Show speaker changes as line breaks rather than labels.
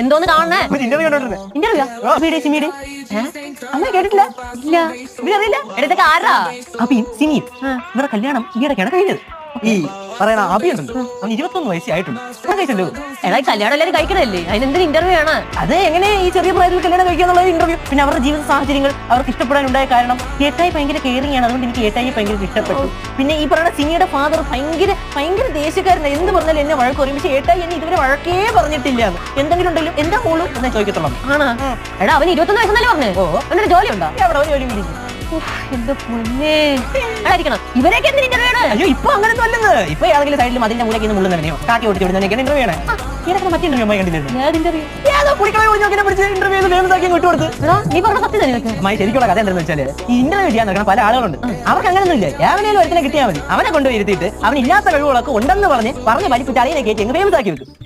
എന്തോന്ന് കാണണേ?
Interview കണ്ടോണ്ടിരുന്നെ.
Interview
അമ്മ കേട്ടിട്ടില്ല?
ഇല്ല.
ഇവരറിയില്ല?
ഇതൊക്കെ ആരാ?
അബിയും സിനിയും ഇവരുടെ കല്യാണം ഈയിടയ്ക്കാണ് കഴിഞ്ഞത്. ഈ പറയണ അബിയുണ്ടല്ലോ, അവന് 21 വയസ്സേ ആയിട്ടുണ്ട്. കഴിച്ചല്ലോ.
എടാ, കല്യാണം എല്ലാവരും കഴിക്കണല്ലേ, അതിനെന്തൊരു ഇന്റർവ്യൂ ആണ്?
അത് എങ്ങനെ ഈ ചെറിയ പ്രായത്തിൽ കല്യാണം കഴിക്കാന്നുള്ള ഇന്റർവ്യൂ. പിന്നെ അവരുടെ ജീവിത സാഹചര്യങ്ങൾ അവർക്ക് ഇഷ്ടപ്പെടാനുണ്ടായ കാരണം ഏട്ടായി ഭയങ്കര കെയറിംഗ് ആണ്. അതുകൊണ്ട് എനിക്ക് ഏട്ടായി ഭയങ്കര ഇഷ്ടപ്പെട്ടു. പിന്നെ ഈ പറയുന്ന സിനിയുടെ ഫാദർ ഭയങ്കര ദേശക്കാരനാണ്. എന്ത് പറഞ്ഞാലും എന്നെ വഴക്ക് പറയും. പക്ഷേ ഏട്ടായി എന്നെ ഇതുവരെ വഴക്കേ പറഞ്ഞിട്ടില്ല. എന്തെങ്കിലും ഉണ്ടെങ്കിലും എന്താ മോളും എന്നാ ചോദിക്കത്തുള്ളൂ.
ആണ്. എടാ, അവന് 21 വയസ്സെന്നല്ലേ പറഞ്ഞു. എന്നിട്ട് ജോലി ഉണ്ടോ?
അവിടെ ഒരു ജോലി പിടിക്കും.
എന്റെ പൊന്നേ, ഇവരൊക്കെ എന്തിന് ഇന്റർവ്യൂ ആണ്?
അയ്യോ, ഇപ്പൊ അങ്ങനൊന്നും അല്ലെന്ന്. ഇപ്പൊ ഏതെങ്കിലും സൈഡിൽ അതിന്റെ മൂലയ്ക്ക് മുള്ളും തന്നെയോ കാക്കി ഓടിച്ചു വിടുന്നതിനൊക്കെ ഇന്റർവ്യൂ ആണ്. ഇതൊക്കെ മറ്റേ ഇന്റർവ്യൂ അമ്മ കണ്ടില്ലായിരുന്നു. ഏതോ കുടിക്കളെ പിടിച്ച് ഇന്റർവ്യൂ ഫേമസാക്കി വിട്ടുകൊടുത്ത്.
നീ പറഞ്ഞ സത്യം തന്നെ.
അമ്മായി ശരിക്കുള്ള കഥ എന്താണെന്ന് വെച്ചാല്, ഈ ഇന്റർവ്യൂ ചെയ്യാൻ നടക്കുന്ന പല ആളുകളുണ്ട്. അവർക്ക് അങ്ങനെയൊന്നും ഇല്ല. രാവിലെ ഒരുത്തിനെ കിട്ടിയാൽ മതി. അവനെ കൊണ്ടുപോയി ഇരുത്തിയിട്ട് അവൻ ഇല്ലാത്ത കഴിവുകളൊക്കെ ഉണ്ടെന്ന് പറഞ്ഞ് വലിപ്പിച്ച് അറിയാൻ കയറ്റി ഫേമസാക്കി വെക്കും.